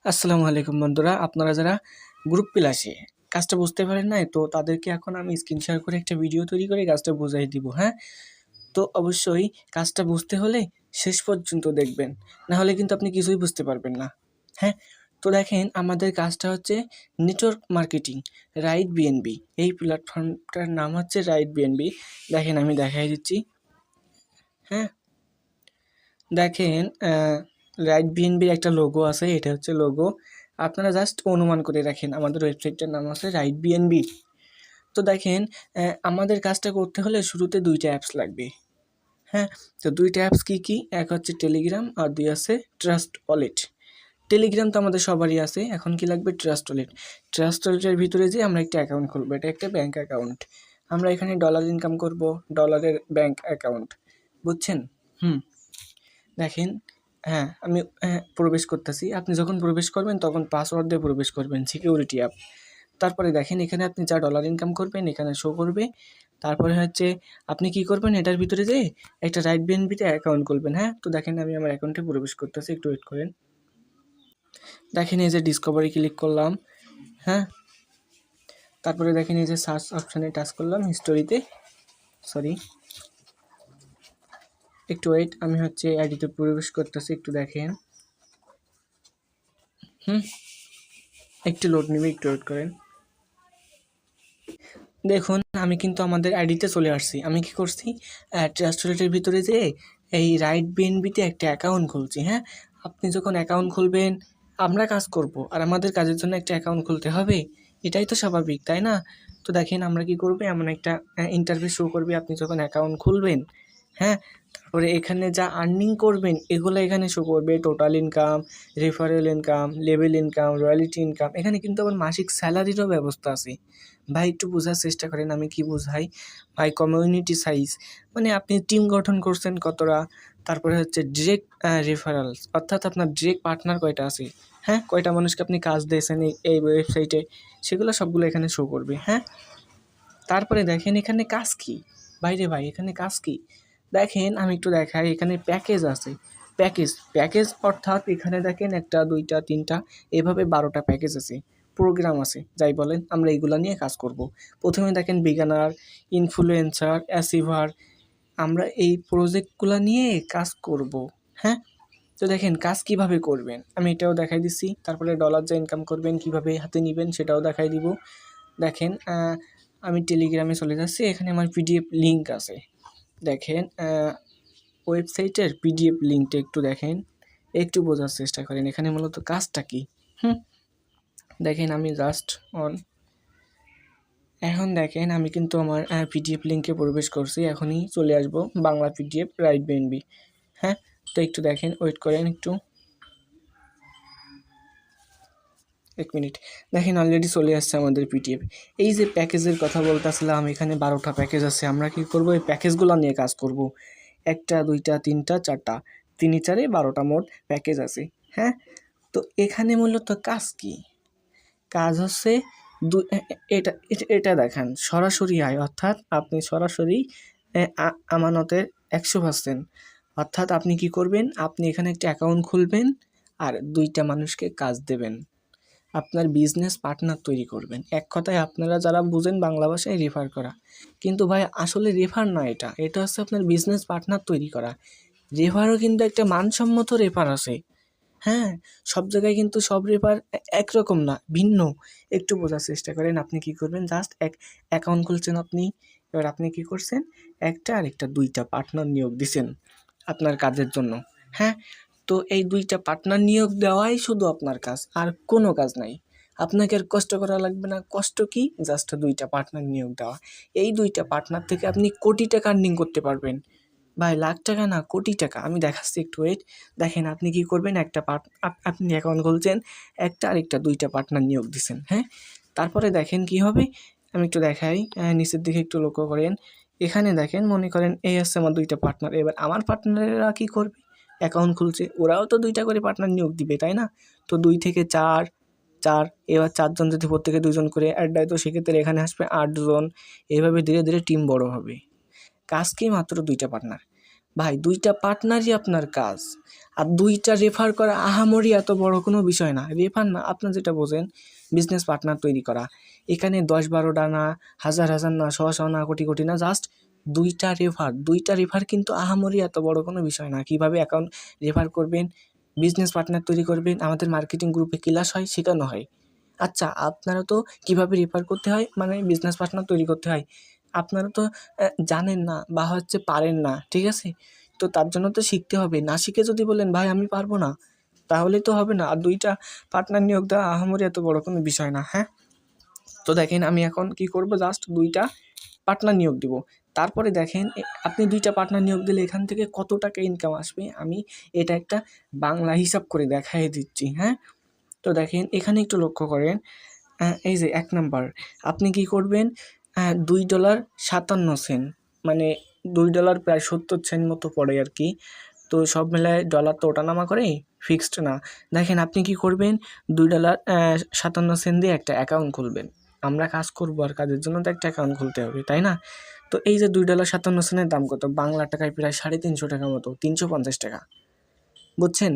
আসসালামু আলাইকুম বন্ধুরা, আপনারা যারা গ্রুপ প্লাসে কাজটা বুঝতে পারেন নাই, তো তাদেরকে এখন আমি স্ক্রিন শেয়ার করে একটা ভিডিও তৈরি করে কাজটা বুঝাই দিব। হ্যাঁ, তো অবশ্যই কাজটা বুঝতে হলে শেষ পর্যন্ত দেখবেন, না হলে কিন্তু আপনি কিছুই বুঝতে পারবেন না। হ্যাঁ, তো দেখেন আমাদের কাজটা হচ্ছে নেটওয়ার্ক মার্কেটিং রাইট বিএনবি। এই প্ল্যাটফর্মটার নাম হচ্ছে রাইট বিএনবি। দেখেন আমি দেখাই দিচ্ছি। হ্যাঁ, দেখেন রাইট বিএনবির একটা লোগো আছে, এটা হচ্ছে লোগো। আপনারা জাস্ট অনুমান করে রাখেন আমাদের ওয়েবসাইটটার নাম আছে রাইট বিএনবি। তো দেখেন আমাদের কাজটা করতে হলে শুরুতে দুইটা অ্যাপস লাগবে। হ্যাঁ, তো দুইটা অ্যাপস কী কী? এক হচ্ছে টেলিগ্রাম আর দুই আছে ট্রাস্ট ওয়ালেট। টেলিগ্রাম তো আমাদের সবারই আছে, এখন কি লাগবে? Trust wallet. ট্রাস্ট ওয়ালেটের ভিতরে যে আমরা একটা অ্যাকাউন্ট খুলবো, এটা একটা ব্যাঙ্ক অ্যাকাউন্ট। আমরা এখানে ডলার ইনকাম করব, ডলারের ব্যাঙ্ক অ্যাকাউন্ট, বুঝছেন? দেখেন, হ্যাঁ, আমি প্রবেশ করতেছি। আপনি যখন প্রবেশ করবেন তখন পাসওয়ার্ড দিয়ে প্রবেশ করবেন, সিকিউরিটি অ্যাপ। তারপরে দেখেন এখানে আপনি যা ডলার ইনকাম করবেন এখানে শো করবে। তারপরে হচ্ছে আপনি কি করবেন, এটার ভিতরে যেয়ে একটা রাইট বিএনবিতে অ্যাকাউন্ট খুলবেন। হ্যাঁ, তো দেখেন আমি আমার অ্যাকাউন্টে প্রবেশ করতেছি, একটু ওয়েট করেন। দেখেন এই যে ডিসকভারি ক্লিক করলাম। হ্যাঁ, তারপরে দেখেন এই যে সার্চ অপশানে টাচ করলাম, হিস্টোরিতে, সরি একটু ওয়েট, আমি হচ্ছে আইডিতে প্রবেশ করতেছি, একটু দেখেন। একটু লোড নেবে, একটু ওয়েট করেন। দেখুন আমি কিন্তু আমাদের আইডিতে চলে আসছি। আমি কি করছি, ট্রাস্ট ওয়ালেটের ভিতরে যেয়ে এই রাইট বিএনবিতে একটা অ্যাকাউন্ট খুলছি। হ্যাঁ, আপনি যখন অ্যাকাউন্ট খুলবেন আমরা কাজ করব, আর আমাদের কাজের জন্য একটা অ্যাকাউন্ট খুলতে হবে, এটাই তো স্বাভাবিক, তাই না? তো দেখেন আমরা কি করবো, এমন একটা ইন্টারফেস শো করবে আপনি যখন অ্যাকাউন্ট খুলবেন। হ্যাঁ, তারপরে এখানে যা আর্নিং করবেন এগুলো এখানে শো করবে, total income, referral income, level income, royalty income. এখানে কিন্তু আবার মাসিক স্যালারিরও ব্যবস্থা আছে। ভাই একটু বোঝার চেষ্টা করেন আমি কি বোঝাই। ভাই কমিউনিটি সাইজ, মানে আপনি টিম গঠন করছেন কতটা, তারপরে হচ্ছে ডিরেক্ট রেফারেলস, অর্থাৎ আপনার ডিরেক্ট পার্টনার কয়টা আছে। হ্যাঁ, কয়টা মানুষকে আপনি কাজ দিয়েছেন এই ওয়েবসাইটে, সেগুলো সবগুলো এখানে শো করবে। হ্যাঁ, তারপরে দেখেন এখানে কাজ কি, বাইরে ভাই এখানে কাজ কি দেখেন, আমি একটু দেখাই। এখানে প্যাকেজ আছে, প্যাকেজ অর্থাৎ এখানে দেখেন একটা দুইটা তিনটা এভাবে 12টা প্যাকেজ আছে, প্রোগ্রাম আছে, যাই বলেন। আমরা এইগুলো নিয়ে কাজ করব। প্রথমে দেখেন বিগানার, ইনফ্লুয়েন্সার, অ্যাচিভার, আমরা এই প্রজেক্টগুলো নিয়ে কাজ করব। হ্যাঁ, তো দেখেন কাজ কিভাবে করবেন আমি এটাও দেখাই দিচ্ছি। তারপরে ডলার যা ইনকাম করবেন কিভাবে হাতে নেবেন সেটাও দেখাই দিব। দেখেন আমি টেলিগ্রামে চলে যাচ্ছি, এখানে আমার পিডিএফ লিঙ্ক আছে। দেখেন ওয়েবসাইটের পিডিএফ লিঙ্কটা একটু দেখেন, একটু বোঝার চেষ্টা করেন এখানে মূলত কাজটা কী। দেখেন আমি জাস্ট অন, এখন দেখেন আমি কিন্তু আমার পিডিএফ লিঙ্কে প্রবেশ করছি, এখনই চলে আসব বাংলা পিডিএফ রাইট বিএনবি। হ্যাঁ, তো একটু দেখেন, ওয়েট করেন একটু, 1 মিনিট। দেখেন অলরেডি চলে আসছে আমাদের পিডিএফ। এই যে প্যাকেজের কথা বলতেছিলাম, এখানে 12টা প্যাকেজ আছে। আমরা কি করব, এই প্যাকেজগুলো নিয়ে কাজ করব। 1টা 2টা 3টা 4টা, 3 4 12টা মোট প্যাকেজ আছে। হ্যাঁ, তো এখানে মূলত কাজ কি? কাজ হচ্ছে এটা এটা এটা দেখান সরাসরি আয়, অর্থাৎ আপনি সরাসরি আমানতের 100%, অর্থাৎ আপনি কি করবেন, আপনি এখানে একটা অ্যাকাউন্ট খুলবেন আর 2টা মানুষকে কাজ দেবেন, আপনার বিজনেস পার্টনার তৈরি করবেন। এক কথায় আপনারা যারা বুঝেন বাংলা ভাষায় রেফার করা, কিন্তু ভাই আসলে রেফার না, এটা হচ্ছে আপনার বিজনেস পার্টনার তৈরি করা। রেফারও কিন্তু একটা মানসম্মত রেফার আছে। হ্যাঁ, সব জায়গায় কিন্তু সব রেফার একরকম না, ভিন্ন। একটু বোঝার চেষ্টা করেন। আপনি কি করবেন, জাস্ট এক অ্যাকাউন্ট খুলছেন আপনি, এবার আপনি কি করছেন, একটা আর একটা 2টা পার্টনার নিয়োগ দিছেন আপনার কাজের জন্য। হ্যাঁ, তো এই 2টা পার্টনার নিয়োগ দেওয়াই শুধু আপনার কাজ, আর কোনো কাজ নাই। আপনাকে আর কষ্ট করা লাগবে না। কষ্ট কি, জাস্ট 2টা পার্টনার নিয়োগ দেওয়া। এই 2টা পার্টনার থেকে আপনি কোটি টাকা আর্নিং করতে পারবেন। ভাই লাখ টাকা না, কোটি টাকা। আমি দেখাচ্ছি, একটু ওয়েট। দেখেন আপনি কি করবেন, একটা আপনি অ্যাকাউন্ট খুলছেন, একটা আরেকটা 2টা পার্টনার নিয়োগ দিছেন। হ্যাঁ, তারপরে দেখেন কি হবে, আমি একটু দেখাই, নিচের দিকে একটু লক্ষ্য করেন। এখানে দেখেন, মনে করেন এই হচ্ছে আমার 2টা পার্টনার। এবার আমার পার্টনারেরা কি করবে, অ্যাকাউন্ট খুলছে, ওরাও তো 2টা করে পার্টনার নিয়োগ দিবে, তাই না? তো 2 থেকে 4, 4, এবার 4 জন যদি প্রত্যেকে 2 জন করে অ্যাড দেয়, তো সেক্ষেত্রে এখানে আসবে 8 জন। এভাবে ধীরে ধীরে টিম বড় হবে। কাজ কি, মাত্র 2টা পার্টনার। ভাই 2টা পার্টনারই আপনার কাজ। আর 2টা রেফার করা আহামরি এত বড় কোনো বিষয় না। রেফার না, আপনার যেটা বোঝেন বিজনেস পার্টনার তৈরি করা, এখানে 10-12টা না, হাজার হাজার না, শ'শ না, কোটি কোটি না, জাস্ট 2টা রেফার কিন্তু আহামরি এত বড় কোনো বিষয় না। কীভাবে অ্যাকাউন্ট রেফার করবেন, বিজনেস পার্টনার তৈরি করবেন, আমাদের মার্কেটিং গ্রুপে ক্লাস হয়, শেখানো হয়। আচ্ছা, আপনারা তো কীভাবে রেফার করতে হয় মানে বিজনেস পার্টনার তৈরি করতে হয় আপনারা তো জানেন না বা হচ্ছে পারেন না, ঠিক আছে? তো তার জন্য তো শিখতে হবে। না শিখে যদি বলেন ভাই আমি পারবো না, তাহলে তো হবে না। আর 2টা পার্টনার নিয়োগ দেওয়া আহামরি এত বড় কোনো বিষয় না, হ্যাঁ? তো দেখেন আমি এখন কি করব, জাস্ট 2টা পার্টনার নিয়োগ দিব। তারপরে দেখেন আপনি 2টা পার্টনার নিয়োগ দিলে এখান থেকে কত টাকা ইনকাম আসবে আমি এটা একটা বাংলা হিসাব করে দেখাই দিচ্ছি, হ্যাঁ? তো দেখেন এখানে একটু লক্ষ্য করেন, এই যে 1 নাম্বার আপনি কি করবেন, $2.57 মানে $2 প্রায় 70 সেন্ট মতো পড়ে আর কি। তো সব মিলায় ডলার তো ওঠানামা করে, ফিক্সড না। দেখেন আপনি কি করবেন, $2.57 দিয়ে একটা অ্যাকাউন্ট খুলবেন। আমরা কাজ করব আর কাজের জন্য তো একটা অ্যাকাউন্ট খুলতে হবে, তাই না? তো এই যে $2.57 দাম কত, বাংলা টাকায় প্রায় 350 টাকা মতো, 350 টাকা, বুঝছেন?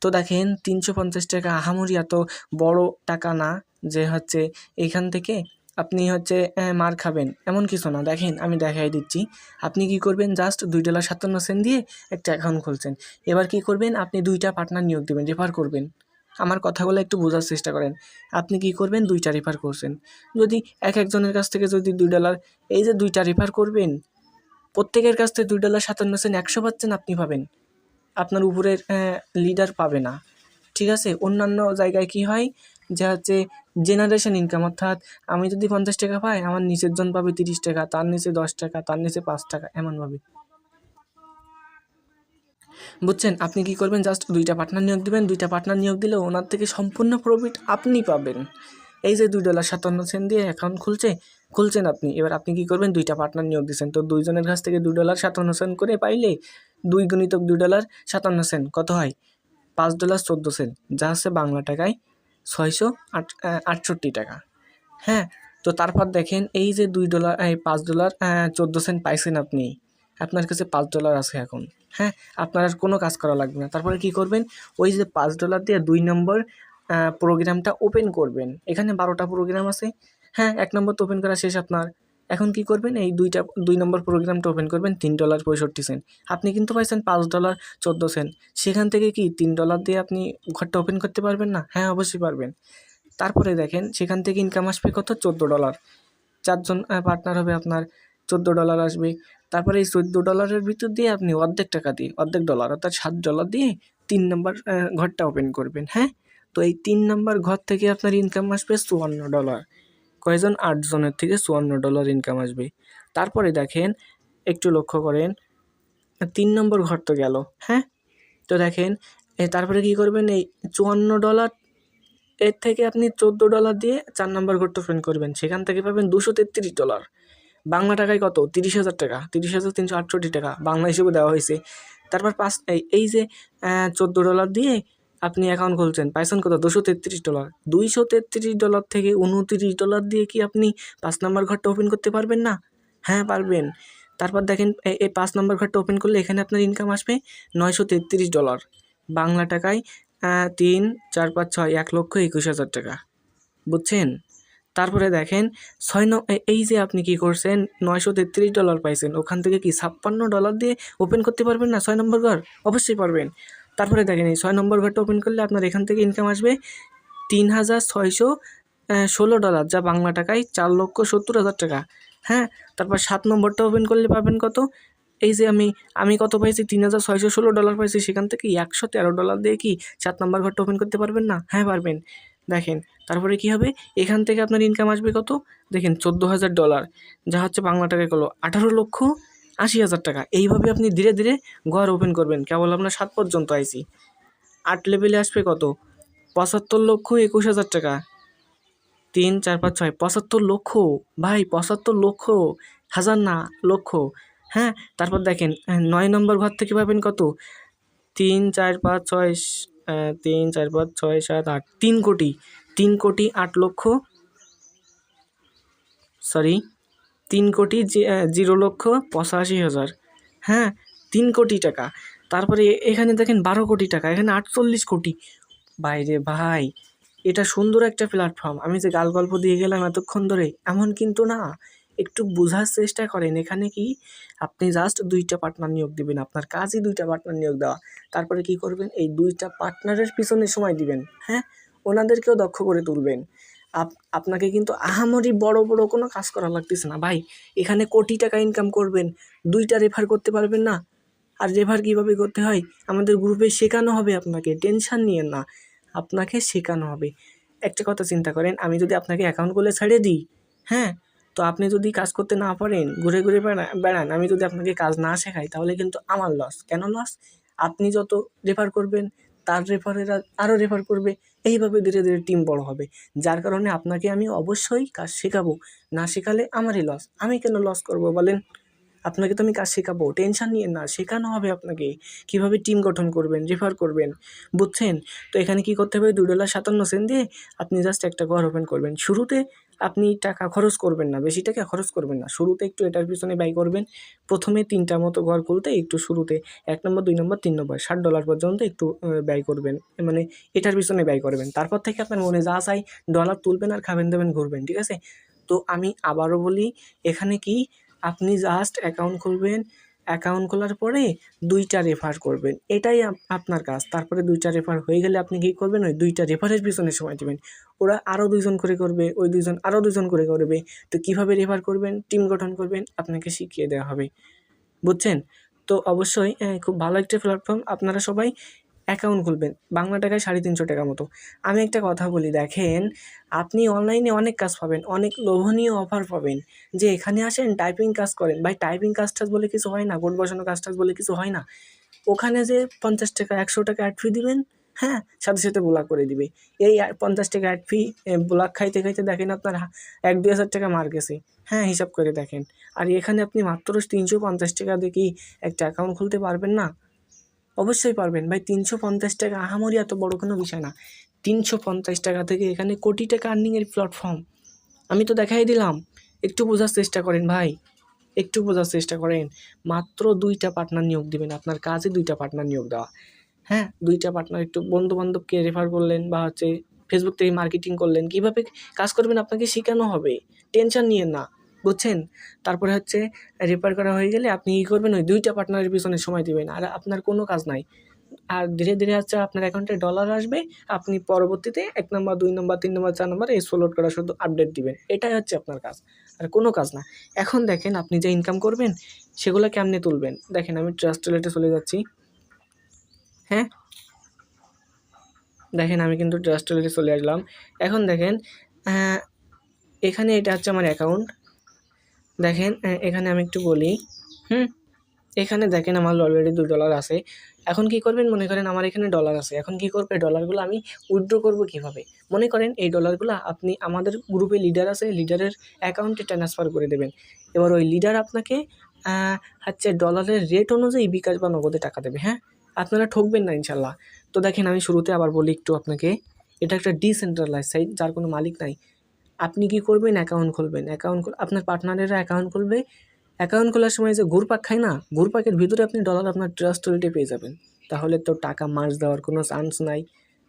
তো দেখেন 350 টাকা আহামরি এত বড় টাকা না যে হচ্ছে এইখান থেকে আপনি হচ্ছে মার খাবেন, এমন কিছু না। দেখেন আমি দেখাই দিচ্ছি। আপনি কি করবেন, জাস্ট $2.57 দিয়ে একটা অ্যাকাউন্ট খুলছেন। এবার কি করবেন, আপনি 2টা পার্টনার নিয়োগ দেবেন, রেফার করবেন। আমার কথাগুলো একটু বোঝার চেষ্টা করেন। আপনি কি করবেন, 2টা রেফার করছেন। যদি একজনের কাছ থেকে যদি $2, এই যে 2টা রেফার করবেন, প্রত্যেকের কাছ থেকে $2.57 100% আপনি পাবেন, আপনার উপরের লিডার পাবে না, ঠিক আছে? অন্যান্য জায়গায় কি হয় যে হচ্ছে জেনারেশন ইনকাম, অর্থাৎ আমি যদি 50 টাকা পাই, আমার নিচের জন পাবে 30 টাকা, তার নিচে 10 টাকা, তার নিচে 5 টাকা, এমনভাবে, বুঝছেন? আপনি কি করবেন, জাস্ট 2টা পার্টনার নিয়োগ দিবেন। 2টা পার্টনার নিয়োগ দিলে ওনার থেকে সম্পূর্ণ প্রফিট আপনি পাবেন। এই যে $2.57 দিয়ে অ্যাকাউন্ট খুলছেন আপনি। এবার আপনি কি করবেন, 2টা পার্টনার নিয়োগ দিচ্ছেন, তো 2 জনের কাছ থেকে $2.57 করে পাইলে 2 গুণিতক $2.57 কত হয়, $5.14, যা হচ্ছে বাংলা টাকায় 668 টাকা, হ্যাঁ? তো তারপর দেখেন এই যে $5.14 পাইছেন আপনি, আপনার কাছে $5 আছে এখন, হ্যাঁ? আপনার আর কোনো কাজ করা লাগবে না। তারপরে কি করবেন, ওই যে $5 দিয়ে 2 নম্বর প্রোগ্রামটা ওপেন করবেন। এখানে 12টা প্রোগ্রাম আছে, হ্যাঁ? 1 নম্বর তো ওপেন করা শেষ আপনার। এখন কি করবেন, এই 2 নম্বর প্রোগ্রামটা ওপেন করবেন, $3.65। আপনি কিন্তু পাইছেন $5.14। সেখান থেকে কি $3 দিয়ে আপনি ঘরটা ওপেন করতে পারবেন না? হ্যাঁ, অবশ্যই পারবেন। তারপরে দেখেন সেখান থেকে ইনকাম আসবে কত, $14। 4 জন পার্টনার হবে, আপনার $14 আসবে। তারপরে এই $14 ভিতর দিয়ে আপনি অর্ধেক টাকা দিয়ে, অর্ধেক ডলার অর্থাৎ $7 দিয়ে 3 নাম্বার ঘরটা ওপেন করবেন, হ্যাঁ? তো এই 3 নাম্বার ঘর থেকে আপনার ইনকাম আসবে $54। কয়জন, 8 জনের থেকে $54 ইনকাম আসবে। তারপরে দেখেন একটু লক্ষ্য করেন, 3 নম্বর ঘর তো গেল, হ্যাঁ? তো দেখেন তারপরে কি করবেন, এই $54 এর থেকে আপনি $14 দিয়ে 4 নম্বর ঘরটা ওপেন করবেন, সেখান থেকে পাবেন $233। বাংলা টাকায় কত, 30,000 টাকা, 30,368 টাকা বাংলা হিসেবে দেওয়া হয়েছে। তারপর এই যে $14 দিয়ে আপনি অ্যাকাউন্ট খুলছেন, পাইছেন কত, $233। $233 থেকে $29 দিয়ে কি আপনি 5 নম্বর ঘরটা ওপেন করতে পারবেন না? হ্যাঁ, পারবেন। তারপর দেখেন এই 5 নম্বর ঘরটা ওপেন করলে এখানে আপনার ইনকাম আসবে $933, বাংলা টাকায় 3, 4, 5, 6, 1,21,000 টাকা, বুঝছেন? তারপরে দেখেন এই যে আপনি কি করছেন, $933 পাইছেন, ওখান থেকে কি $56 দিয়ে ওপেন করতে পারবেন না 6 নম্বর ঘর? অবশ্যই পারবেন। তারপরে দেখেন এই 6 নম্বর ঘরটা ওপেন করলে আপনার এখান থেকে ইনকাম আসবে $3,616, যা বাংলা টাকায় 4,70,000 টাকা, হ্যাঁ? তারপর 7 নম্বরটা ওপেন করলে পাবেন কত, এই যে আমি কত পাইছি, $3,616 পাইছি, সেখান থেকে $113 দিয়ে কি 7 নম্বর ঘরটা ওপেন করতে পারবেন না? হ্যাঁ, পারবেন। দেখেন তারপরে কি হবে, এখান থেকে আপনার ইনকাম আসবে কত, দেখেন $14,000, যা হচ্ছে বাংলা টাকায় হলো 18,80,000 টাকা। এইভাবে আপনি ধীরে ধীরে ঘর ওপেন করবেন। কেবল আমরা 7 পর্যন্ত আইছি, 8 লেভেলে আসবে কত, 75,21,000 টাকা। 3, 4, 5, 6, 75 লক্ষ, ভাই 75 লক্ষ, হাজার না, লক্ষ, হ্যাঁ? তারপর দেখেন 9 নম্বর ঘর থেকে পাবেন কত, 3, 4, 5, 6, 3, 4, 5, 6, 7, 8, 3 কোটি, 3 কোটি 8 লক্ষ, সরি 3 কোটি 0,85,000, হ্যাঁ? 3 কোটি টাকা। তারপরে এখানে দেখেন 12 কোটি টাকা, এখানে 48 কোটি। বাইরে ভাই, এটা সুন্দর একটা প্ল্যাটফর্ম। আমি যে গাল গল্প দিয়ে গেলাম এতক্ষণ ধরে, এমন কিন্তু না। একটু বোঝার চেষ্টা করেন। এখানে কি আপনি জাস্ট 2টা পার্টনার নিয়োগ দিবেন, আপনার কাজই 2টা পার্টনার নিয়োগ দেওয়া। তারপরে কি করবেন, এই 2টা পার্টনারের পিছনে সময় দিবেন, হ্যাঁ, ওনাদেরকেও দক্ষ করে তুলবেন। আপনাকে কিন্তু আহামরি বড় বড় কোনো কাজ করা লাগতেছে না ভাই। এখানে কোটি টাকা ইনকাম করবেন, 2টা রেফার করতে পারবেন না? আর রেফার কীভাবে করতে হয় আমাদের গ্রুপে শেখানো হবে আপনাকে, টেনশন নিয়েন না, আপনাকে শেখানো হবে। একটা কথা চিন্তা করেন, আমি যদি আপনাকে অ্যাকাউন্ট খুলে ছেড়ে দিই, হ্যাঁ, তো আপনি যদি কাজ করতে না পারেন, ঘুরে ঘুরে বেড়ান, আমি যদি আপনাকে কাজ না শেখাই, তাহলে কিন্তু আমার লস। কেন লস? আপনি যত রেফার করবেন, তার রেফারেরা আরও রেফার করবে, এইভাবে ধীরে ধীরে টিম বড় হবে। যার কারণে আপনাকে আমি অবশ্যই কাজ শেখাবো, না শেখালে আমারই লস। আমি কেন লস করব বলেন? আপনাকে তো আমি কাজ শেখাবো, টেনশন নিয়েন না, শেখানো হবে আপনাকে কীভাবে টিম গঠন করবেন, রেফার করবেন, বুঝছেন? তো এখানে কি করতে হবে, $2.57 দিয়ে আপনি জাস্ট একটা ঘর ওপেন করবেন। শুরুতে আপনি টাকা খরচ করবেন না, বেশি টাকা খরচ করবেন না, শুরুতে একটু এটার পিছনে ব্যয় করবেন। প্রথমে 3টা মতো ঘর খুলতে একটু শুরুতে 1 নম্বর, 2 নম্বর, 3 নম্বর $60 পর্যন্ত একটু ব্যয় করবেন, মানে এটার পিছনে ব্যয় করবেন। তারপর থেকে আপনার মনে যা চাই ডলার তুলবেন আর খাবেন দাবেন ঘুরবেন, ঠিক আছে? তো আমি আবারও বলি, এখানে কি আপনি জাস্ট অ্যাকাউন্ট খুলবেন, অ্যাকাউন্ট খোলার পরে 2টা রেফার করবেন, এটাই আপনার কাজ। তারপরে 2টা রেফার হয়ে গেলে আপনি কী করবেন, ওই 2টা রেফারের পিছনে সময় দিবেন। ওরা আরও 2জন করে করবে, ওই 2জন আরও 2জন করে করবে। তো কীভাবে রেফার করবেন, টিম গঠন করবেন, আপনাকে শিখিয়ে দেওয়া হবে, বুঝছেন? তো অবশ্যই খুব ভালো একটা প্ল্যাটফর্ম। আপনারা সবাই অ্যাকাউন্ট খুলবেন, বাংলা টাকায় 350 টাকা মতো। আমি একটা কথা বলি, দেখেন, আপনি অনলাইনে অনেক কাজ পাবেন, অনেক লোভনীয় অফার পাবেন, যে এখানে আসেন টাইপিং কাজ করেন। ভাই টাইপিং কাজ টাজ বলে কিছু হয় না, কোড বসানো কাজ টাজ বলে কিছু হয় না। ওখানে যে 50 টাকা 100 টাকা অ্যাড ফি দিবেন, হ্যাঁ, সাথে সাথে ব্লক করে দিবে। এই 50 টাকা অ্যাড ফি ব্লক খাইতে খাইতে দেখেন আপনার 1-2 হাজার টাকা মার গেছে, হ্যাঁ, হিসাব করে দেখেন। আর এখানে আপনি মাত্র 350 টাকা দিয়ে কি একটা অ্যাকাউন্ট খুলতে পারবেন না? অবশ্যই পারবেন ভাই। 350 টাকা আহামরি এত বড় কোনো বিষয় না। 350 টাকা থেকে এখানে কোটি টাকা আর্নিংয়ের প্ল্যাটফর্ম। আমি তো দেখাই দিলাম, একটু বোঝার চেষ্টা করেন ভাই, একটু বোঝার চেষ্টা করেন। মাত্র 2টা পার্টনার নিয়োগ দিবেন, আপনার কাজে 2টা পার্টনার নিয়োগ দেওয়া, হ্যাঁ, 2টা পার্টনার একটু বন্ধু-বান্ধবকে রেফার করলেন বা হচ্ছে ফেসবুক থেকে মার্কেটিং করলেন, কীভাবে কাজ করবেন আপনাকে শেখানো হবে, টেনশন নিয়েন না, বুঝছেন? তারপরে হচ্ছে রেফার করা হয়ে গেলে আপনি কী করবেন, ওই 2টা পার্টনারের পিছনে সময় দিবেন, আর আপনার কোনো কাজ নাই। আর ধীরে ধীরে হচ্ছে আপনার অ্যাকাউন্টে ডলার আসবে, আপনি পরবর্তীতে 1 নম্বর, 2 নম্বর, 3 নম্বর, 4 নম্বর এক্সপ্লোর করা শুধু আপডেট দিবেন। এটাই হচ্ছে আপনার কাজ, আর কোনো কাজ না। এখন দেখেন আপনি যে ইনকাম করবেন সেগুলো কেমনে তুলবেন। দেখেন আমি ট্রাস্ট ওয়ালেটে চলে যাচ্ছি, হ্যাঁ, দেখেন আমি কিন্তু ট্রাস্ট ওয়ালেটে চলে আসলাম। এখন দেখেন এখানে এটা হচ্ছে আমার অ্যাকাউন্ট। দেখেন এখানে আমি একটু বলি, এখানে দেখেন আমার অলরেডি $2 আছে। এখন কী করবেন, মনে করেন আমার এখানে ডলার আছে, এখন কী করবে, ডলারগুলো আমি উইথড্র করবো কীভাবে? মনে করেন এই ডলারগুলো আপনি আমাদের গ্রুপে লিডার আছে, লিডারের অ্যাকাউন্টে ট্রান্সফার করে দেবেন। এবার ওই লিডার আপনাকে হচ্ছে ডলারের রেট অনুযায়ী বিকাশ বা নগদে টাকা দেবে, হ্যাঁ, আপনারা ঠকবেন না ইনশাল্লাহ। তো দেখেন আমি শুরুতে আবার বলি একটু আপনাকে, এটা একটা ডিসেন্ট্রালাইজ সাইট, যার কোনো মালিক নাই। আপনি কী করবেন, অ্যাকাউন্ট খুলবেন, আপনার পার্টনারেরা অ্যাকাউন্ট খুলবে। অ্যাকাউন্ট খোলার সময় যে ঘুরপাক খায় না, ঘুরপাকের ভিতরে আপনি ডলার আপনার ট্রাস্ট ওয়ালেটে পেয়ে যাবেন। তাহলে তো টাকা মার্জ দেওয়ার কোনো চান্স নাই,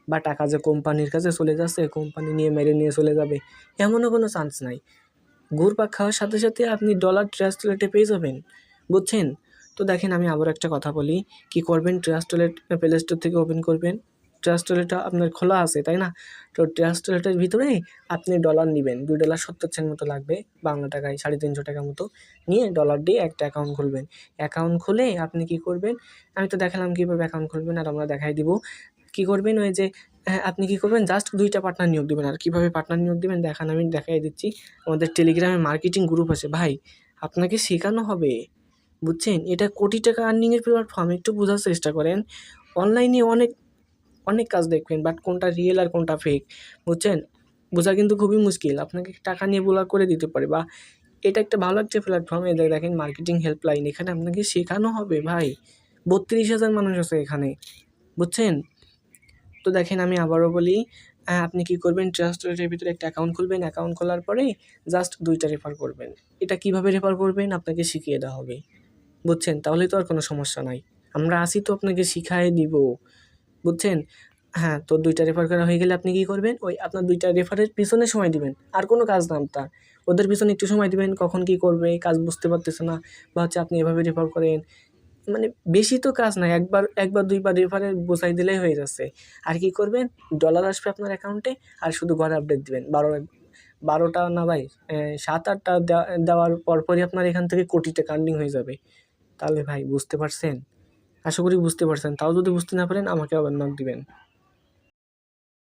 বা টাকা যে কোম্পানির কাছে চলে যাচ্ছে, কোম্পানি নিয়ে মেরে নিয়ে চলে যাবে, এমনও কোনো চান্স নাই। ঘুরপাক খাওয়ার সাথে সাথে আপনি ডলার ট্রাস্ট ওয়ালেটে পেয়ে যাবেন, বুঝছেন? তো দেখেন আমি আবার একটা কথা বলি, কী করবেন, ট্রাস্ট ওয়ালেট প্লে স্টোর থেকে ওপেন করবেন। ট্রাস্ট ওয়ালেটটা আপনার খোলা আছে, তাই না? তো ট্রাস্ট ওয়ালেটের ভিতরে আপনি ডলার নেবেন, $2.70 মতো লাগবে, বাংলা টাকায় 350 টাকা মতো নিয়ে ডলার দিয়ে একটা অ্যাকাউন্ট খুলবেন। অ্যাকাউন্ট খুলে আপনি কী করবেন, আমি তো দেখালাম কীভাবে অ্যাকাউন্ট খুলবেন, আর আমরা দেখাই দিব কী করবেন। ওই যে আপনি কী করবেন, জাস্ট 2টা পার্টনার নিয়োগ দিবেন। আর কীভাবে পার্টনার নিয়োগ দিবেন দেখান, আমি দেখাই দিচ্ছি। আমাদের টেলিগ্রামে মার্কেটিং গ্রুপ আছে ভাই, আপনাকে শেখানো হবে, বুঝছেন? এটা কোটি টাকা আর্নিংয়ের প্ল্যাটফর্ম, একটু বোঝার চেষ্টা করেন। অনলাইনে অনেক অনেক কাজ দেখবেন, বাট কোনটা রিয়েল আর কোনটা ফেক, বুঝছেন? বোঝা কিন্তু খুবই মুশকিল। আপনাকে টাকা নিয়ে ব্লক করে দিতে পারে, বা এটা একটা ভালো একটা প্ল্যাটফর্ম। এই দেখেন মার্কেটিং হেল্পলাইন, এখানে আপনাকে শেখানো হবে ভাই। 32,000 মানুষ আছে এখানে, বুঝছেন? তো দেখেন আমি আবারও বলি, আপনি কী করবেন, ট্রাস্ট ওয়ালেটের ভিতরে একটা অ্যাকাউন্ট খুলবেন। অ্যাকাউন্ট খোলার পরে জাস্ট 2টা রেফার করবেন। এটা কীভাবে রেফার করবেন আপনাকে শিখিয়ে দেওয়া হবে, বুঝছেন? তাহলে তো আর কোনো সমস্যা নাই। আমরা আসি তো আপনাকে শিখাই দিব, বুঝছেন? হ্যাঁ, তো ২টা রেফার করা হয়ে গেলে আপনি কি করবেন? ওই আপনার ২টা রেফারের পিছনে সময় দিবেন। আর কোনো কাজ না আপনার। ওদের পিছনে একটু সময় দিবেন, কখন কি করবে, কাজ বুঝতে পারতেছে না বা হচ্ছে আপনি এভাবে রেফার করেন। মানে বেশি তো কাজ নাই। একবার ২ বার রেফারেল বোঝাই দিলেই হয়ে যাচ্ছে। আর কি করবেন? ডলার আসবে আপনার অ্যাকাউন্টে আর শুধু ঘরে আপডেট দিবেন। ১২টা না ভাই, ৭-৮টা দেওয়ার পরপরই আপনার এখান থেকে কোটি টাকা আর্নিং হয়ে যাবে। তাহলে ভাই বুঝতে পারছেন? আশা করি বুঝতে পারছেন। তাও যদি বুঝতে না পারেন আমাকে আবার নক দিবেন।